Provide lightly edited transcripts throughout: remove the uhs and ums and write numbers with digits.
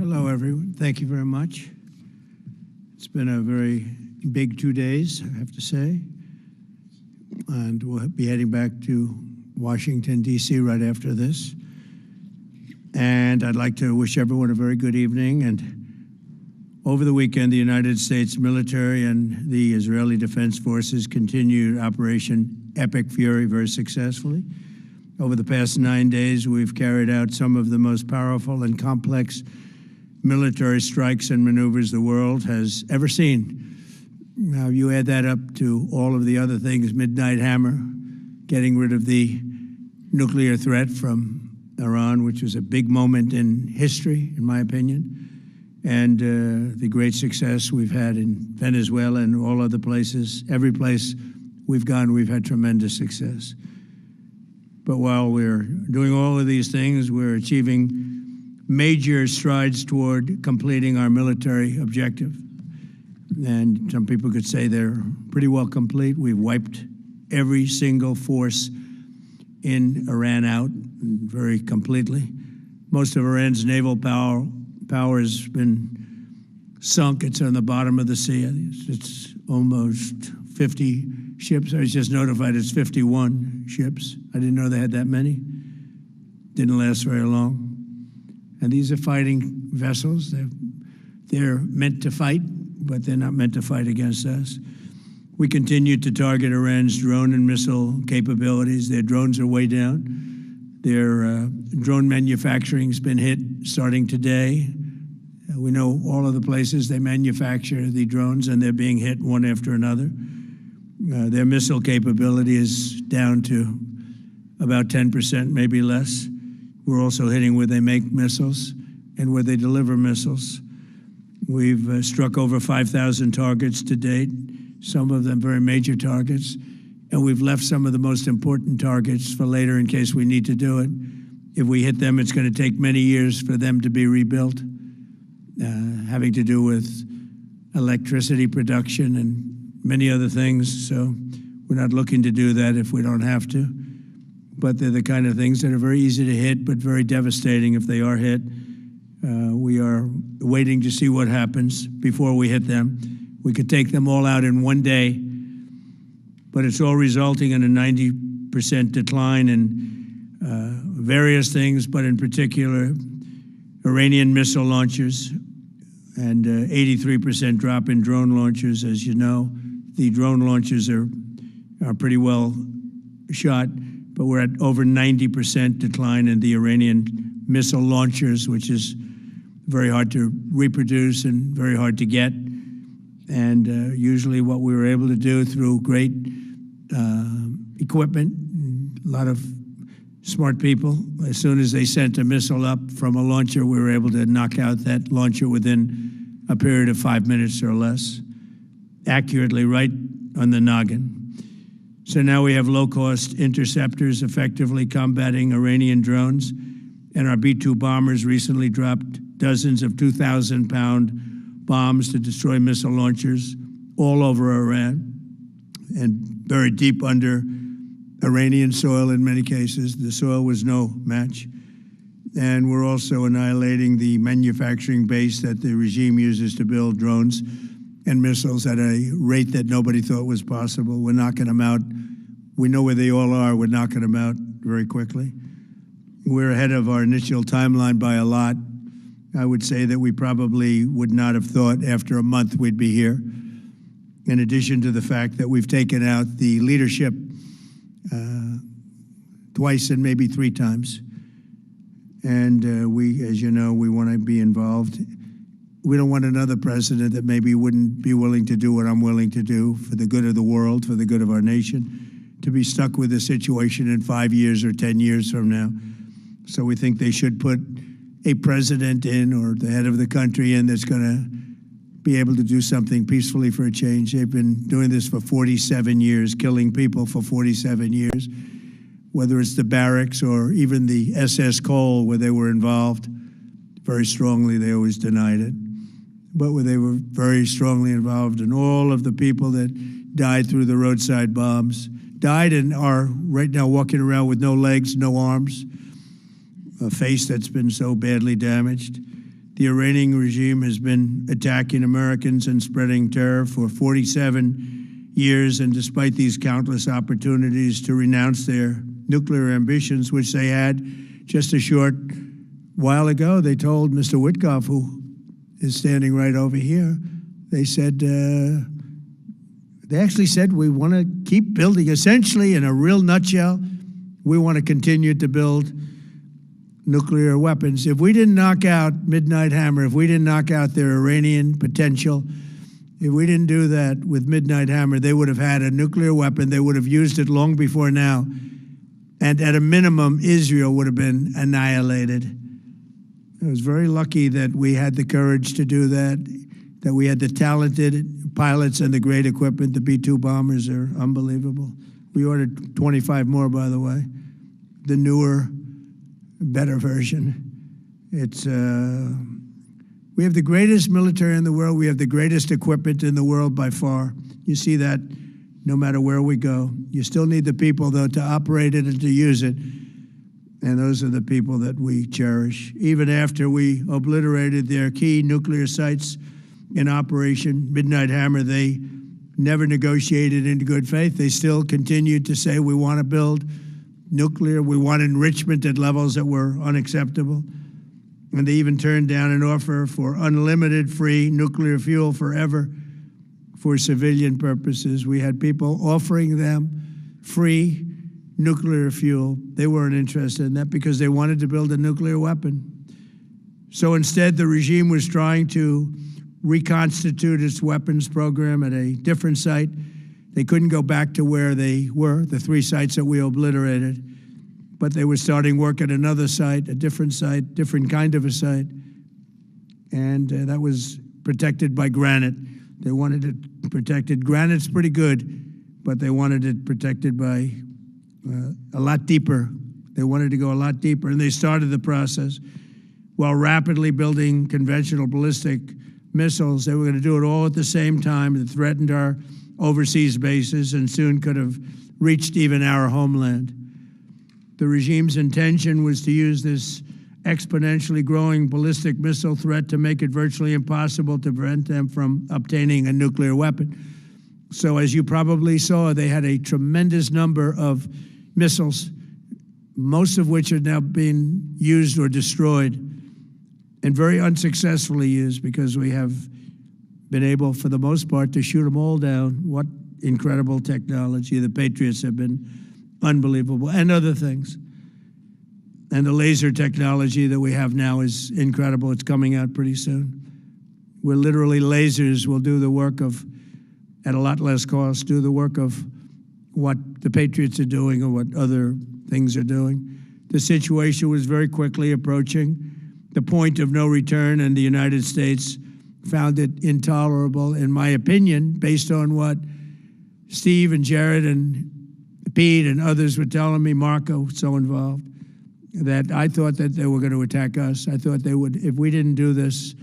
Hello, everyone. Thank you very much. It's been a very big 2 days, I have to say. And we'll be heading back to Washington, D.C. right after this. And I'd like to wish everyone a very good evening. And over the weekend, the United States military and the Israeli Defense Forces continued Operation Epic Fury very successfully. Over the past 9 days, we've carried out some of the most powerful and complex military strikes and maneuvers the world has ever seen. Now, you add that up to all of the other things, Midnight Hammer, getting rid of the nuclear threat from Iran, which was a big moment in history, in my opinion, and the great success we've had in Venezuela and all other places. Every place we've gone, we've had tremendous success. But while we're doing all of these things, we're achieving major strides toward completing our military objective. And some people could say they're pretty well complete. We've wiped every single force in Iran out very completely. Most of Iran's naval power has been sunk. It's on the bottom of the sea. It's almost 50 ships. I was just notified it's 51 ships. I didn't know they had that many. Didn't last very long. And these are fighting vessels. They're meant to fight, but they're not meant to fight against us. We continue to target Iran's drone and missile capabilities. Their drones are way down. Their drone manufacturing's been hit starting today. We know all of the places they manufacture the drones, and they're being hit one after another. Their missile capability is down to about 10%, maybe less. We're also hitting where they make missiles and where they deliver missiles. We've struck over 5,000 targets to date, some of them very major targets, and we've left some of the most important targets for later in case we need to do it. If we hit them, it's going to take many years for them to be rebuilt, having to do with electricity production and many other things. So we're not looking to do that if we don't have to. But they're the kind of things that are very easy to hit, but very devastating if they are hit. We are waiting to see what happens before we hit them. We could take them all out in one day, but it's all resulting in a 90% decline in various things, but in particular, Iranian missile launchers and 83% drop in drone launchers. As you know, the drone launchers are pretty well shot, but we're at over 90% decline in the Iranian missile launchers, which is very hard to reproduce and very hard to get. And usually what we were able to do through great equipment, a lot of smart people, as soon as they sent a missile up from a launcher, we were able to knock out that launcher within a period of 5 minutes or less, accurately, right on the noggin. So now we have low-cost interceptors effectively combating Iranian drones, and our B-2 bombers recently dropped dozens of 2,000-pound bombs to destroy missile launchers all over Iran and buried deep under Iranian soil in many cases. The soil was no match. And we're also annihilating the manufacturing base that the regime uses to build drones and missiles at a rate that nobody thought was possible. We're knocking them out. We know where they all are. We're knocking them out very quickly. We're ahead of our initial timeline by a lot. I would say that we probably would not have thought after a month we'd be here, in addition to the fact that we've taken out the leadership twice and maybe 3 times. And we, as you know, we want to be involved. We don't want another president that maybe wouldn't be willing to do what I'm willing to do for the good of the world, for the good of our nation, to be stuck with a situation in 5 years or 10 years from now. So we think they should put a president in, or the head of the country in, that's going to be able to do something peacefully for a change. They've been doing this for 47 years, killing people for 47 years, whether it's the barracks or even the SS Cole where they were involved. Very strongly, they always denied it. But where they were very strongly involved in all of the people that died through the roadside bombs, died and are right now walking around with no legs, no arms, a face that's been so badly damaged. The Iranian regime has been attacking Americans and spreading terror for 47 years, and despite these countless opportunities to renounce their nuclear ambitions, which they had just a short while ago, they told Mr. Witkoff, who is standing right over here, they said, they actually said, we want to keep building. Essentially, in a real nutshell, we want to continue to build nuclear weapons. If we didn't knock out Midnight Hammer, if we didn't knock out their Iranian potential, if we didn't do that with Midnight Hammer, they would have had a nuclear weapon. They would have used it long before now. And at a minimum, Israel would have been annihilated. I was very lucky that we had the courage to do that we had the talented pilots and the great equipment. The B-2 bombers are unbelievable. We ordered 25 more, by the way. The newer, better version. It's we have the greatest military in the world. We have the greatest equipment in the world by far. You see that no matter where we go. You still need the people, though, to operate it and to use it. And those are the people that we cherish. Even after we obliterated their key nuclear sites in Operation Midnight Hammer, they never negotiated in good faith. They still continued to say, we want to build nuclear. We want enrichment at levels that were unacceptable. And they even turned down an offer for unlimited free nuclear fuel forever for civilian purposes. We had people offering them free nuclear fuel. They weren't interested in that because they wanted to build a nuclear weapon. So instead, the regime was trying to reconstitute its weapons program at a different site. They couldn't go back to where they were, the 3 sites that we obliterated, but they were starting work at another site, a different site, different kind of a site, and that was protected by granite. They wanted it protected. Granite's pretty good, but they wanted it protected by a lot deeper. They wanted to go a lot deeper, and they started the process while rapidly building conventional ballistic missiles. They were going to do it all at the same time. It threatened our overseas bases and soon could have reached even our homeland. The regime's intention was to use this exponentially growing ballistic missile threat to make it virtually impossible to prevent them from obtaining a nuclear weapon. So as you probably saw, they had a tremendous number of missiles, most of which are now being used or destroyed, and very unsuccessfully used because we have been able, for the most part, to shoot them all down. What incredible technology. The Patriots have been unbelievable, and other things. And the laser technology that we have now is incredible. It's coming out pretty soon. Where literally lasers will do the work of, at a lot less cost, do the work of what the Patriots are doing or what other things are doing. The situation was very quickly approaching the point of no return, and the United States found it intolerable, in my opinion, based on what Steve and Jared and Pete and others were telling me, Marco, so involved, that I thought that they were going to attack us. I thought they would, if we didn't do this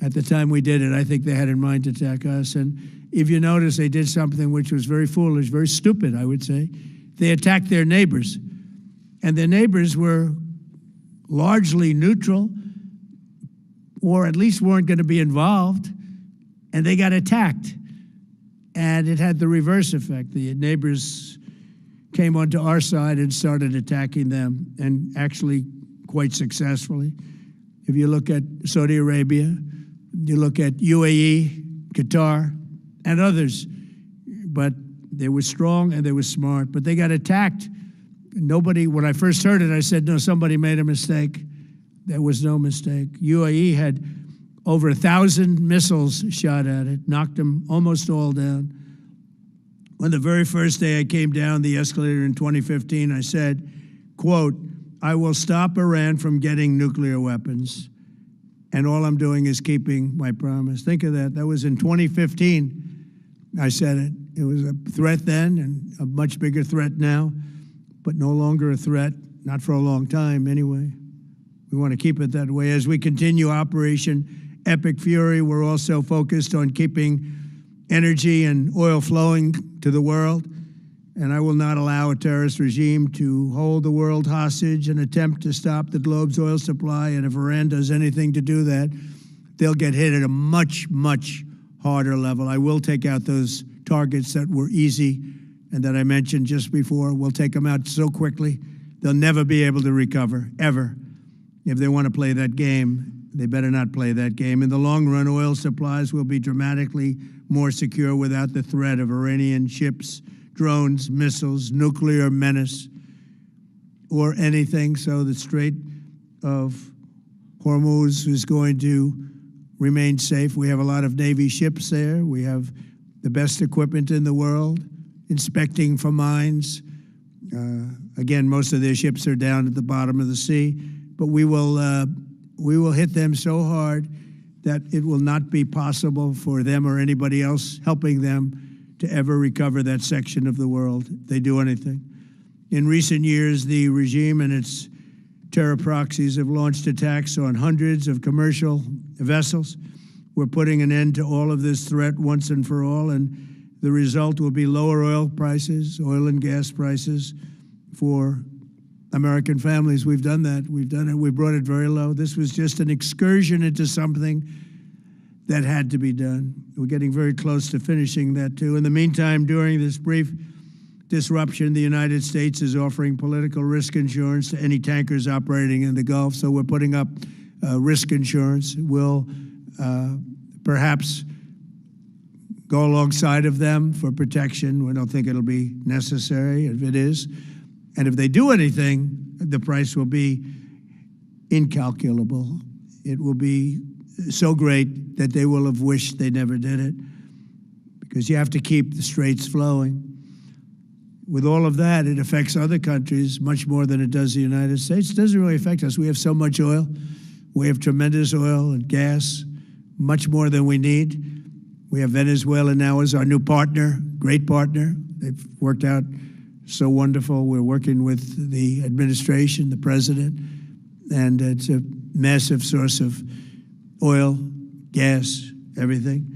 at the time we did it, I think they had in mind to attack us. And if you notice, they did something which was very foolish, very stupid, I would say. They attacked their neighbors, and their neighbors were largely neutral, or at least weren't going to be involved, and they got attacked. And it had the reverse effect. The neighbors came onto our side and started attacking them, and actually quite successfully. If you look at Saudi Arabia, you look at UAE, Qatar, and others, but they were strong and they were smart, but they got attacked. Nobody, when I first heard it, I said, no, somebody made a mistake. There was no mistake. UAE had over 1,000 missiles shot at it, knocked them almost all down. On the very first day I came down the escalator in 2015, I said, quote, I will stop Iran from getting nuclear weapons, and all I'm doing is keeping my promise. Think of that. That was in 2015. I said it. It was a threat then and a much bigger threat now, but no longer a threat, not for a long time anyway. We want to keep it that way. As we continue Operation Epic Fury, we're also focused on keeping energy and oil flowing to the world. and I will not allow a terrorist regime to hold the world hostage and attempt to stop the globe's oil supply. And if Iran does anything to do that, they'll get hit at a much, much harder level. I will take out those targets that were easy and that I mentioned just before. We'll take them out so quickly, they'll never be able to recover, ever. If they want to play that game, they better not play that game. In the long run, oil supplies will be dramatically more secure without the threat of Iranian ships, drones, missiles, nuclear menace, or anything. So the Strait of Hormuz is going to remain safe. We have a lot of Navy ships there. We have the best equipment in the world, inspecting for mines. Again, most of their ships are down at the bottom of the sea, but we will hit them so hard that it will not be possible for them or anybody else helping them to ever recover that section of the world if they do anything. In recent years, the regime and its terror proxies have launched attacks on hundreds of commercial vessels. We're putting an end to all of this threat once and for all, and the result will be lower oil prices, oil and gas prices for American families. We've done that. We've done it. We brought it very low. This was just an excursion into something that had to be done. We're getting very close to finishing that, too. In the meantime, during this brief disruption, the United States is offering political risk insurance to any tankers operating in the Gulf. So we're putting up risk insurance. We'll perhaps go alongside of them for protection. We don't think it'll be necessary. If it is, and if they do anything, the price will be incalculable. It will be so great that they will have wished they never did it, because you have to keep the straits flowing. With all of that, it affects other countries much more than it does the United States. It doesn't really affect us. We have so much oil. We have tremendous oil and gas, much more than we need. We have Venezuela now as our new partner, great partner. They've worked out so wonderful. We're working with the administration, the president, and it's a massive source of oil, gas, everything.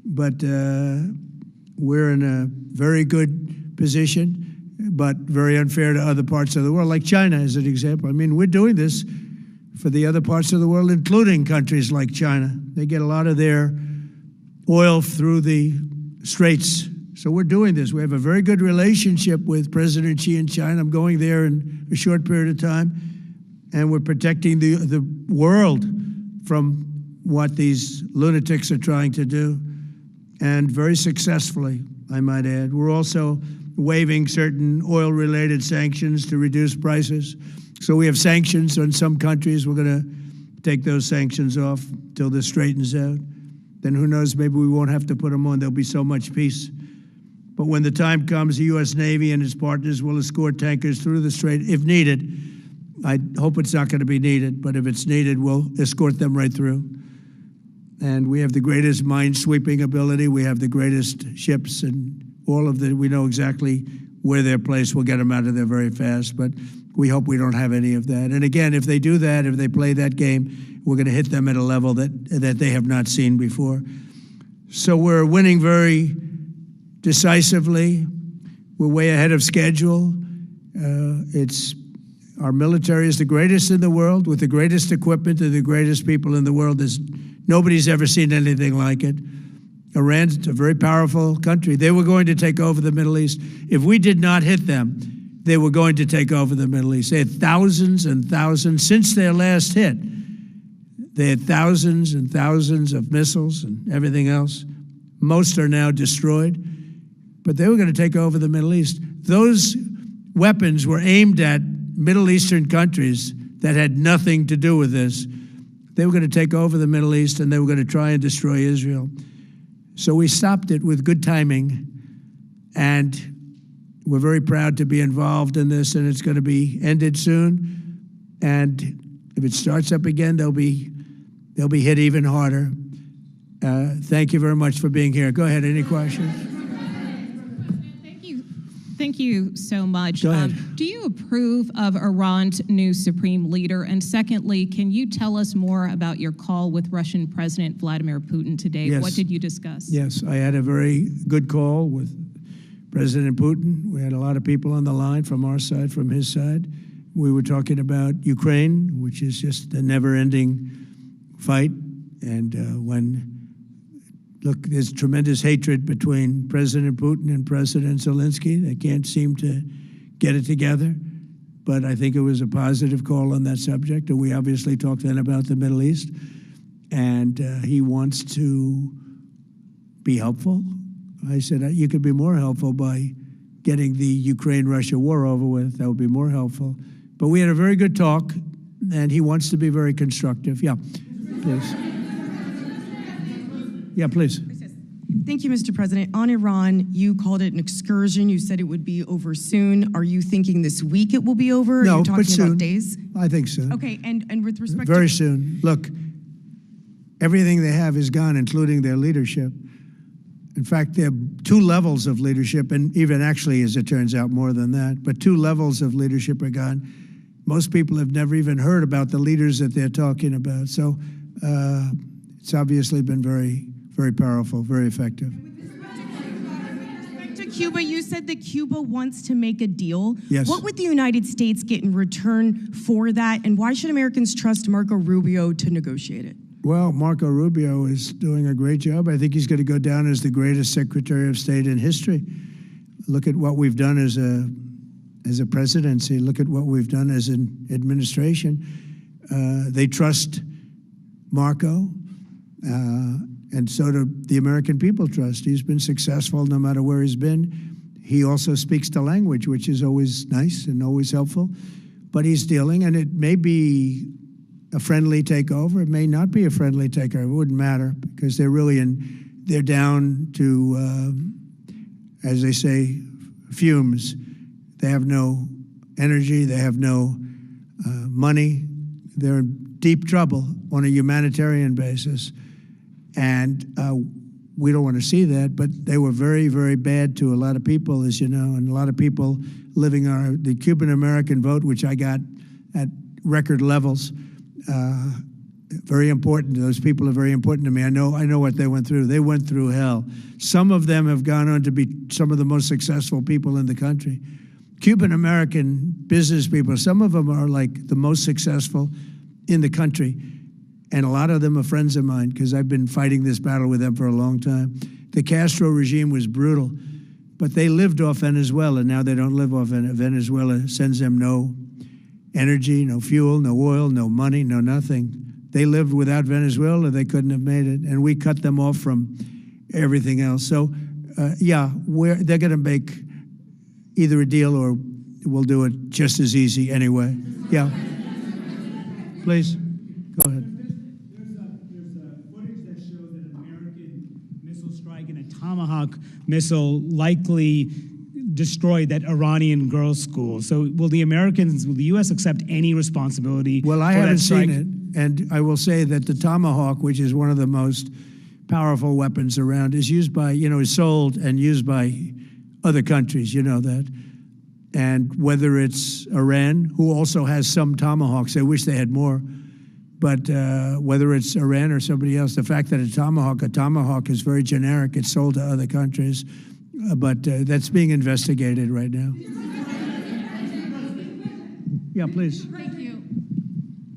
But we're in a very good position, but very unfair to other parts of the world, like China as an example. I mean, we're doing this for the other parts of the world, including countries like China. They get a lot of their oil through the straits. So we're doing this. We have a very good relationship with President Xi in China. I'm going there in a short period of time, and we're protecting the world from what these lunatics are trying to do, and very successfully, I might add. We're also waiving certain oil-related sanctions to reduce prices. So we have sanctions on some countries. We're going to take those sanctions off till this straightens out. Then who knows, maybe we won't have to put them on. There'll be so much peace. But when the time comes, the U.S. Navy and its partners will escort tankers through the strait if needed. I hope it's not going to be needed, but if it's needed, we'll escort them right through. And we have the greatest mine-sweeping ability. We have the greatest ships, and all of the, we know exactly where they're placed. We'll get them out of there very fast, but we hope we don't have any of that. And again, if they do that, if they play that game, we're going to hit them at a level that they have not seen before. So we're winning very decisively. We're way ahead of schedule. Our military is the greatest in the world, with the greatest equipment and the greatest people in the world. Nobody's ever seen anything like it. Iran's a very powerful country. They were going to take over the Middle East. If we did not hit them, they were going to take over the Middle East. They had thousands and thousands. Since their last hit, they had thousands and thousands of missiles and everything else. Most are now destroyed. But they were going to take over the Middle East. Those weapons were aimed at Middle Eastern countries that had nothing to do with this. They were going to take over the Middle East, and they were going to try and destroy Israel. So we stopped it with good timing, and we're very proud to be involved in this, and it's going to be ended soon. And if it starts up again, they'll be hit even harder. Thank you very much for being here. Go ahead, any questions? Thank you so much. Go ahead. Do you approve of Iran's new supreme leader? And secondly, can you tell us more about your call with Russian President Vladimir Putin today? Yes. What did you discuss? Yes, I had a very good call with President Putin. We had a lot of people on the line from our side, from his side. We were talking about Ukraine, which is just a never-ending fight. And look, there's tremendous hatred between President Putin and President Zelensky. They can't seem to get it together. But I think it was a positive call on that subject. And we obviously talked then about the Middle East. And he wants to be helpful. I said, you could be more helpful by getting the Ukraine-Russia war over with. That would be more helpful. But we had a very good talk, and he wants to be very constructive. Yeah, please. Yeah, please. Thank you, Mr. President. On Iran, you called it an excursion. You said it would be over soon. Are you thinking this week it will be over? No, Are you talking but soon. about days? I think soon. Okay, and with respect Very to... soon. Look, everything they have is gone, including their leadership. In fact, there are two levels of leadership, and even actually, as it turns out, more than that. But two levels of leadership are gone. Most people have never even heard about the leaders that they're talking about. So it's obviously been very, very powerful, very effective. With respect to Cuba, you said that Cuba wants to make a deal. Yes. What would the United States get in return for that, and why should Americans trust Marco Rubio to negotiate it? Well, Marco Rubio is doing a great job. I think he's going to go down as the greatest Secretary of State in history. Look at what we've done as a presidency. Look at what we've done as an administration. They trust Marco, and so do the American people trust. He's been successful no matter where he's been. He also speaks the language, which is always nice and always helpful. But he's dealing, and it may be a friendly takeover. It may not be a friendly takeover. It wouldn't matter because they're really they're down to, as they say, fumes. They have no energy. They have no money. They're in deep trouble on a humanitarian basis. And we don't want to see that, but they were very, very bad to a lot of people, as you know, and a lot of people living on the Cuban-American vote, which I got at record levels. Very important. Those people are very important to me. I know what they went through. They went through hell. Some of them have gone on to be some of the most successful people in the country. Cuban-American business people, some of them are like the most successful in the country. And a lot of them are friends of mine because I've been fighting this battle with them for a long time. The Castro regime was brutal, but they lived off Venezuela. Now they don't live off Venezuela. Sends them no energy, no fuel, no oil, no money, no nothing. They lived without Venezuela. They couldn't have made it. And we cut them off from everything else. So, yeah, they're going to make either a deal or we'll do it just as easy anyway. Yeah. Please, go ahead. There's footage that shows that an American missile strike and a Tomahawk missile likely destroyed that Iranian girls' school. So will the U.S. accept any responsibility Well, I for haven't that strike? seen it, and I will say that the Tomahawk, which is one of the most powerful weapons around, is used by, is sold and used by other countries, you know that. And whether it's Iran, who also has some Tomahawks, I wish they had more, but whether it's Iran or somebody else, the fact that a Tomahawk is very generic, it's sold to other countries, but that's being investigated right now. Yeah, please.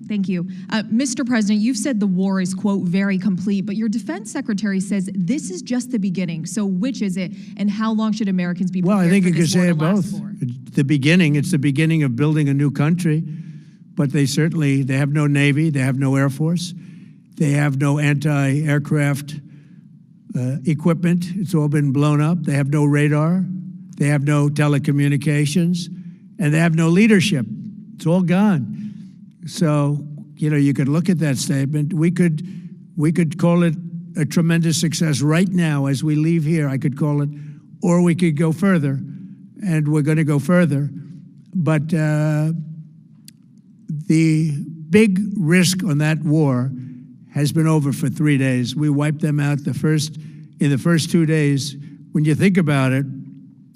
Thank you. Mr. President, you've said the war is, quote, very complete, but your defense secretary says this is just the beginning. So which is it, and how long should Americans be prepared Well, I think for you could this war say to it last both. for? It's the beginning of building a new country, but they have no Navy, they have no Air Force, they have no anti-aircraft equipment. It's all been blown up. They have no radar, they have no telecommunications, and they have no leadership. It's all gone. So, you could look at that statement. We could call it a tremendous success right now as we leave here. I could call it, or we could go further, and we're going to go further. But the big risk on that war has been over for 3 days. We wiped them out in the first 2 days. When you think about it,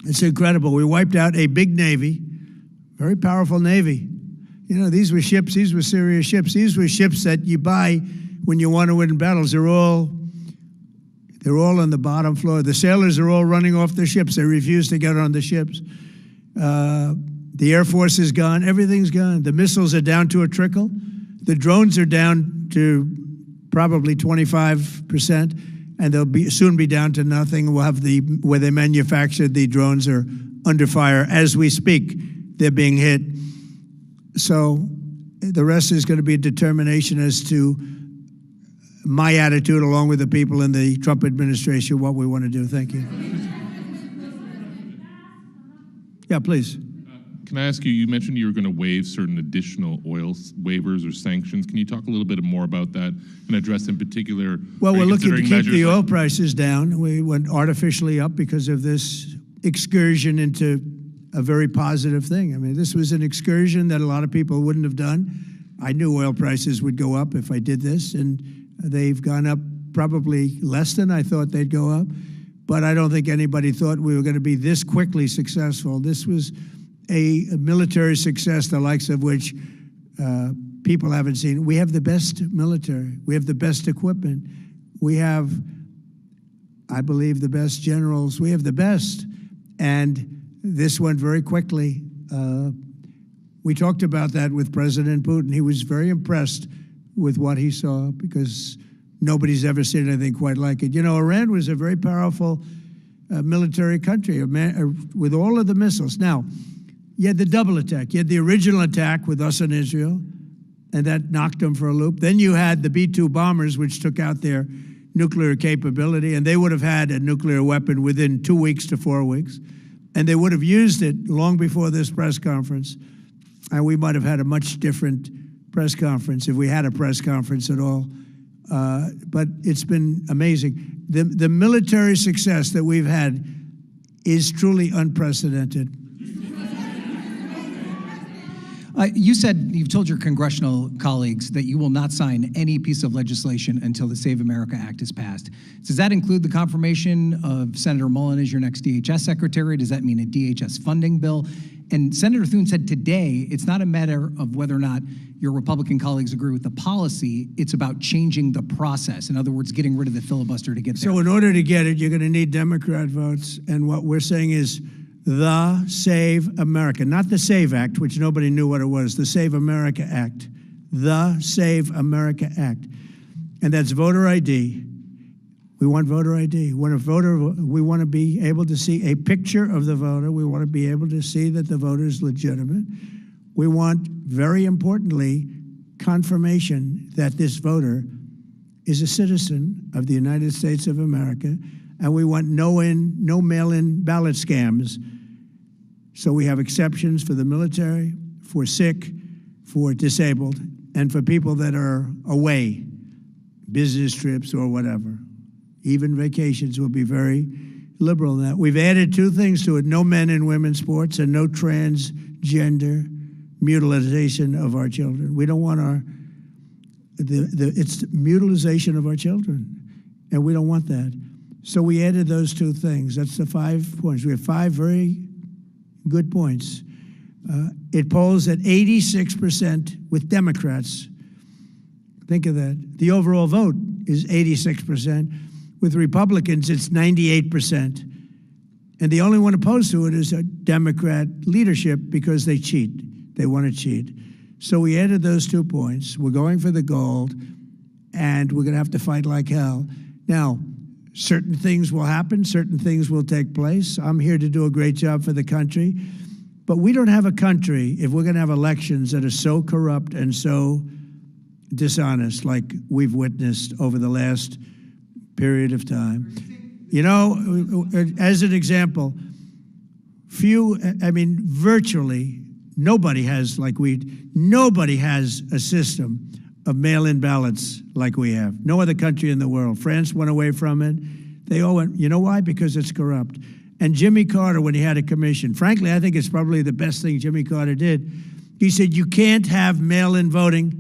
it's incredible. We wiped out a big Navy, very powerful Navy. These were ships, these were serious ships. These were ships that you buy when you want to win battles. They're They're all on the bottom floor. The sailors are all running off the ships. They refuse to get on the ships. The Air Force is gone. Everything's gone. The missiles are down to a trickle. The drones are down to probably 25%, and they'll soon be down to nothing. We'll have where they manufactured the drones are under fire as we speak. They're being hit. So the rest is going to be a determination as to my attitude, along with the people in the Trump administration, what we want to do. Thank you. Yeah, please. Can I ask you, you mentioned you were going to waive certain additional oil waivers or sanctions. Can you talk a little bit more about that and address in particular? Well, we're looking to keep the oil like prices down. We went artificially up because of this excursion into a very positive thing. I mean, this was an excursion that a lot of people wouldn't have done. I knew oil prices would go up if I did this, and they've gone up probably less than I thought they'd go up. But I don't think anybody thought we were going to be this quickly successful. This was a military success, the likes of which people haven't seen. We have the best military. We have the best equipment. We have, I believe, the best generals. We have the best. And this went very quickly. We talked about that with President Putin. He was very impressed with what he saw because nobody's ever seen anything quite like it. You know, Iran was a very powerful military country with all of the missiles. Now, you had the double attack. You had the original attack with us and Israel, and that knocked them for a loop. Then you had the B-2 bombers, which took out their nuclear capability, and they would have had a nuclear weapon within 2 weeks to 4 weeks, and they would have used it long before this press conference, and we might have had a much different press conference if we had a press conference at all. But it's been amazing. The military success that we've had is truly unprecedented. You've told your congressional colleagues that you will not sign any piece of legislation until the Save America Act is passed. Does that include the confirmation of Senator Mullen as your next DHS secretary? Does that mean a DHS funding bill? And Senator Thune said today, it's not a matter of whether or not your Republican colleagues agree with the policy, it's about changing the process. In other words, getting rid of the filibuster to get there. So in order to get it, you're going to need Democrat votes. And what we're saying is the Save America, not the SAVE Act, which nobody knew what it was, the Save America Act, the Save America Act. And that's voter ID. We want voter ID. We want to be able to see a picture of the voter. We want to be able to see that the voter is legitimate. We want, very importantly, confirmation that this voter is a citizen of the United States of America, and we want no mail-in ballot scams. So we have exceptions for the military, for sick, for disabled, and for people that are away, business trips or whatever. Even vacations will be very liberal in that. We've added two things to it: no men in women's sports and no transgender mutilization of our children. We don't want it's mutilization of our children, and we don't want that. So we added those two things. That's the 5 points. We have 5 very good points. It polls at 86% with Democrats. Think of that. The overall vote is 86%. With Republicans, it's 98%. And the only one opposed to it is a Democrat leadership because they cheat. They want to cheat. So we added those 2 points. We're going for the gold, and we're going to have to fight like hell. Now, certain things will happen. Certain things will take place. I'm here to do a great job for the country. But we don't have a country if we're going to have elections that are so corrupt and so dishonest like we've witnessed over the last period of time. You know, as an example, virtually nobody has nobody has a system of mail-in ballots like we have. No other country in the world. France went away from it. They all went, you know why? Because it's corrupt. And Jimmy Carter, when he had a commission, frankly, I think it's probably the best thing Jimmy Carter did. He said, you can't have mail-in voting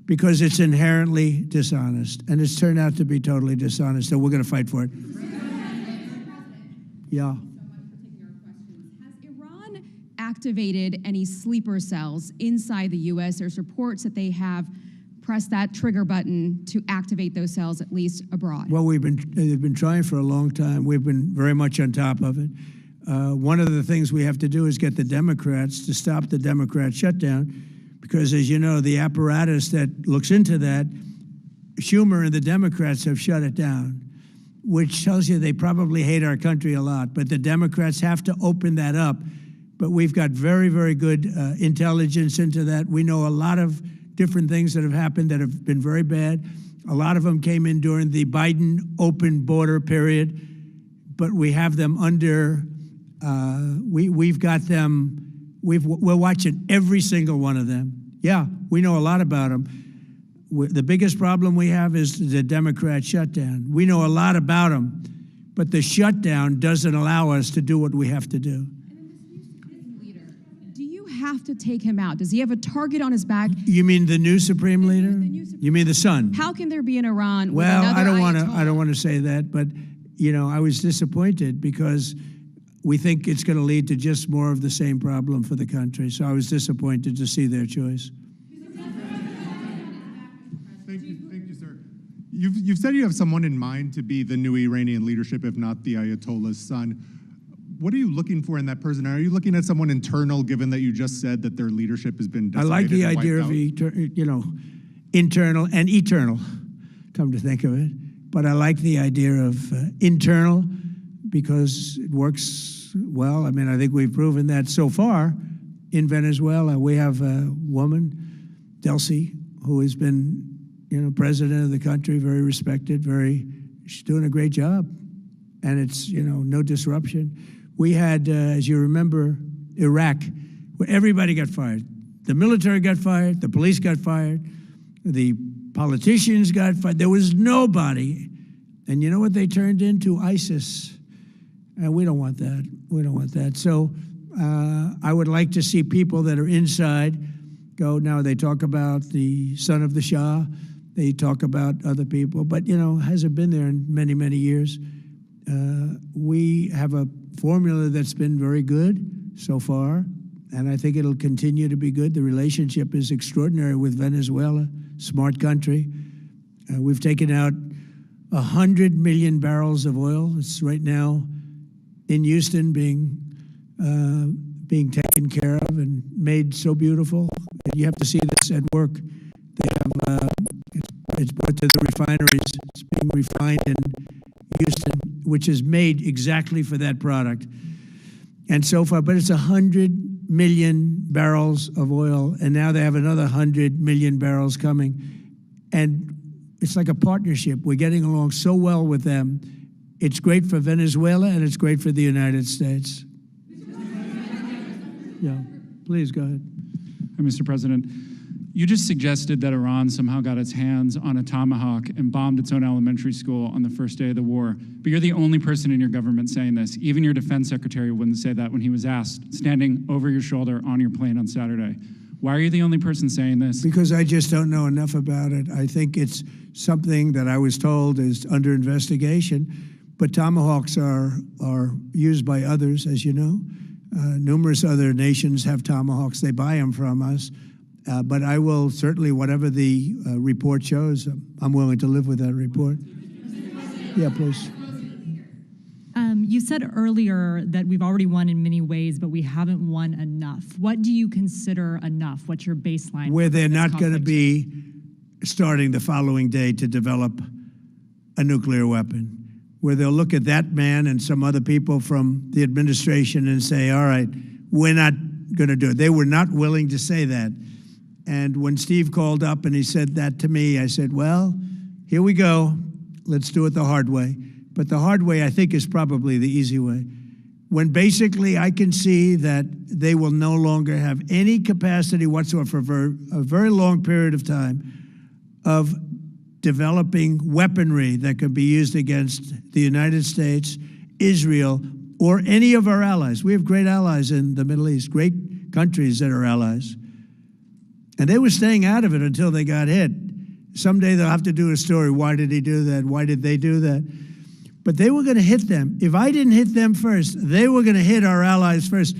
because it's inherently dishonest. And it's turned out to be totally dishonest, so we're going to fight for it. Yeah. Has Iran activated any sleeper cells inside the U.S.? There's reports that they have press that trigger button to activate those cells, at least abroad? Well, they've been trying for a long time. We've been very much on top of it. One of the things we have to do is get the Democrats to stop the Democrat shutdown, because, as you know, the apparatus that looks into that, Schumer and the Democrats have shut it down, which tells you they probably hate our country a lot. But the Democrats have to open that up. But we've got very, very good intelligence into that. We know a lot of different things that have happened that have been very bad. A lot of them came in during the Biden open border period, but we have them under, we've got them, we're watching every single one of them. Yeah, we know a lot about them. The biggest problem we have is the Democrat shutdown. We know a lot about them, but the shutdown doesn't allow us to do what we have to do. Do you have to take him out? Does he have a target on his back? You mean the new Supreme Leader? You mean the son? How can there be an Iran with Well, another I don't Ayatollah? want to say that, but you know, I was disappointed because we think it's going to lead to just more of the same problem for the country. So I was disappointed to see their choice. Thank you, sir. You've said you have someone in mind to be the new Iranian leadership, if not the Ayatollah's son. What are you looking for in that person? Are you looking at someone internal, given that you just said that their leadership has been I decimated like the and idea wiped of, out? internal and eternal, come to think of it. But I like the idea of internal because it works well. I mean, I think we've proven that so far in Venezuela. We have a woman, Delcy, who has been, president of the country, very respected, she's doing a great job. And it's, no disruption. We had, as you remember, Iraq, where everybody got fired. The military got fired, the police got fired, the politicians got fired. There was nobody. And you know what they turned into? ISIS. And we don't want that. We don't want that. So I would like to see people that are inside go. Now they talk about the son of the Shah. They talk about other people. But, hasn't been there in many, many years. We have a formula that's been very good so far, and I think it'll continue to be good. The relationship is extraordinary with Venezuela, smart country. We've taken out 100 million barrels of oil. It's right now in Houston being taken care of and made so beautiful. You have to see this at work. They have it's brought to the refineries. It's being refined in Houston, which is made exactly for that product. And so far, but it's 100 million barrels of oil, and now they have another 100 million barrels coming. And it's like a partnership. We're getting along so well with them. It's great for Venezuela, and it's great for the United States. Yeah, please go ahead. Mr. President, you just suggested that Iran somehow got its hands on a tomahawk and bombed its own elementary school on the first day of the war. But you're the only person in your government saying this. Even your defense secretary wouldn't say that when he was asked, standing over your shoulder on your plane on Saturday. Why are you the only person saying this? Because I just don't know enough about it. I think it's something that I was told is under investigation. But tomahawks are used by others, as you know. Numerous other nations have tomahawks. They buy them from us. But I will certainly, whatever the report shows, I'm willing to live with that report. Yeah, please. You said earlier that we've already won in many ways, but we haven't won enough. What do you consider enough? What's your baseline? Where they're not going to be starting the following day to develop a nuclear weapon. Where they'll look at that man and some other people from the administration and say, all right, we're not going to do it. They were not willing to say that. And when Steve called up and he said that to me, I said, well, here we go. Let's do it the hard way. But the hard way, I think, is probably the easy way. When basically I can see that they will no longer have any capacity whatsoever for a very long period of time of developing weaponry that could be used against the United States, Israel, or any of our allies. We have great allies in the Middle East, great countries that are allies. And they were staying out of it until they got hit. Someday they'll have to do a story. Why did he do that? Why did they do that? But they were going to hit them. If I didn't hit them first, they were going to hit our allies first.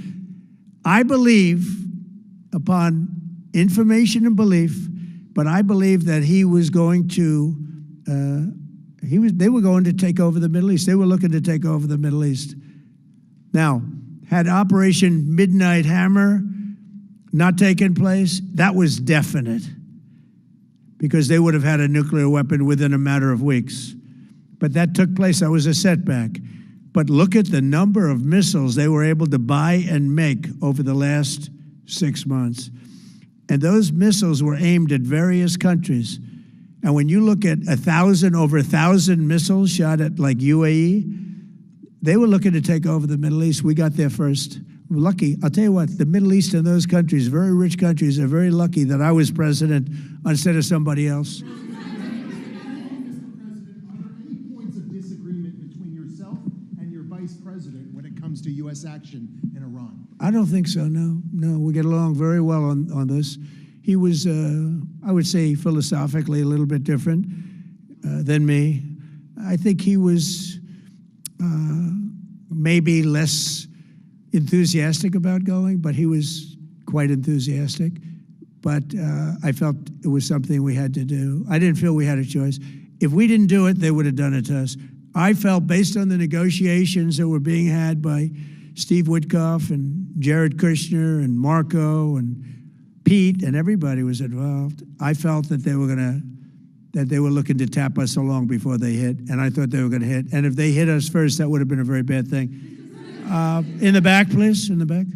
I believe, upon information and belief, But I believe that he was going to, they were going to take over the Middle East. They were looking to take over the Middle East. Now, had Operation Midnight Hammer not taken place, that was definite, because they would have had a nuclear weapon within a matter of weeks. But that took place. That was a setback. But look at the number of missiles they were able to buy and make over the last 6 months. And those missiles were aimed at various countries. And when you look at over 1,000 missiles shot at like UAE, they were looking to take over the Middle East. We got there first. Lucky. I'll tell you what, the Middle East and those countries, very rich countries, are very lucky that I was president instead of somebody else. When it comes to U.S. action in Iran? I don't think so, no. No, we get along very well on this. He was, I would say, philosophically a little bit different than me. I think he was maybe less enthusiastic about going, but he was quite enthusiastic. But I felt it was something we had to do. I didn't feel we had a choice. If we didn't do it, they would have done it to us. I felt, based on the negotiations that were being had by Steve Witkoff and Jared Kushner and Marco and Pete, and everybody was involved, I felt that they were looking to tap us along before they hit, and I thought they were going to hit. And if they hit us first, that would have been a very bad thing. In the back, please, in the back.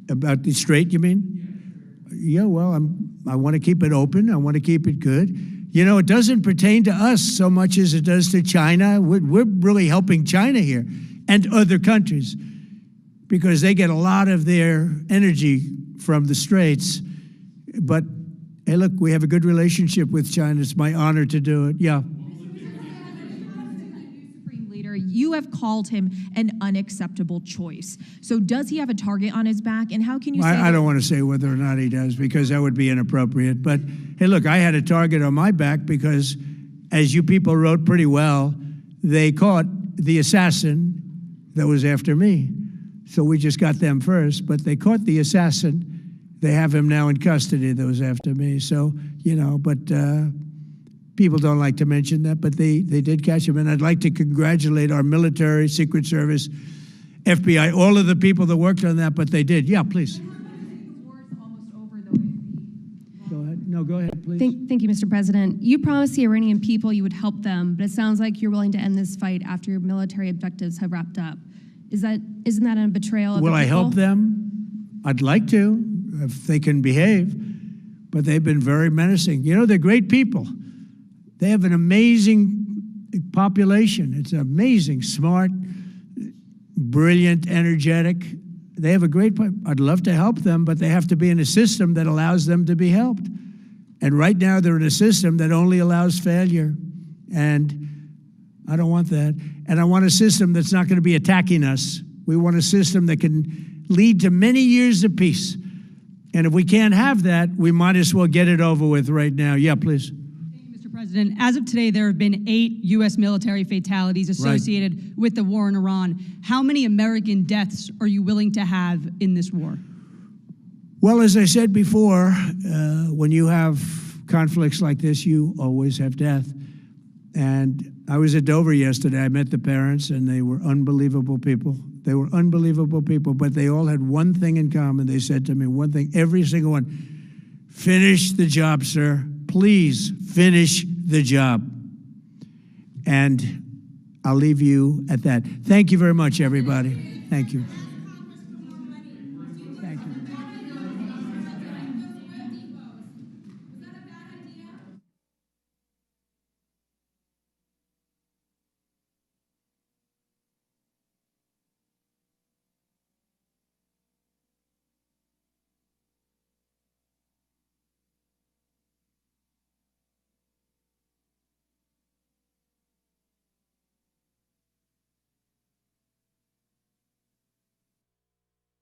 About the Strait, you mean? Yeah, well, I want to keep it open. I want to keep it good. You know, it doesn't pertain to us so much as it does to China. We're really helping China here and other countries, because they get a lot of their energy from the Straits. But, hey, look, we have a good relationship with China. It's my honor to do it. Yeah. You have called him an unacceptable choice. So does he have a target on his back? And how can you say I don't want to say whether or not he does, because that would be inappropriate. But, hey, look, I had a target on my back because, as you people wrote pretty well, they caught the assassin that was after me. So we just got them first. But they caught the assassin. They have him now in custody that was after me. So, you know, but people don't like to mention that, but they did catch him. And I'd like to congratulate our military, Secret Service, FBI, all of the people that worked on that, but they did. Yeah, please. Go ahead. No, go ahead, please. Thank you, Mr. President. You promised the Iranian people you would help them, but it sounds like you're willing to end this fight after your military objectives have wrapped up. Isn't that a betrayal of the people? Will I help them? I'd like to, if they can behave, but they've been very menacing. You know, they're great people. They have an amazing population. It's amazing, smart, brilliant, energetic. They have a great, I'd love to help them, but they have to be in a system that allows them to be helped. And right now they're in a system that only allows failure. And I don't want that. And I want a system that's not going to be attacking us. We want a system that can lead to many years of peace. And if we can't have that, we might as well get it over with right now. Yeah, please. President, as of today, there have been 8 U.S. military fatalities associated with the war in Iran. How many American deaths are you willing to have in this war? Well, as I said before, when you have conflicts like this, you always have death. And I was at Dover yesterday. I met the parents, and they were unbelievable people. They were unbelievable people, but they all had one thing in common. They said to me one thing, every single one: finish the job, sir. Please finish the job. And I'll leave you at that. Thank you very much, everybody. Thank you.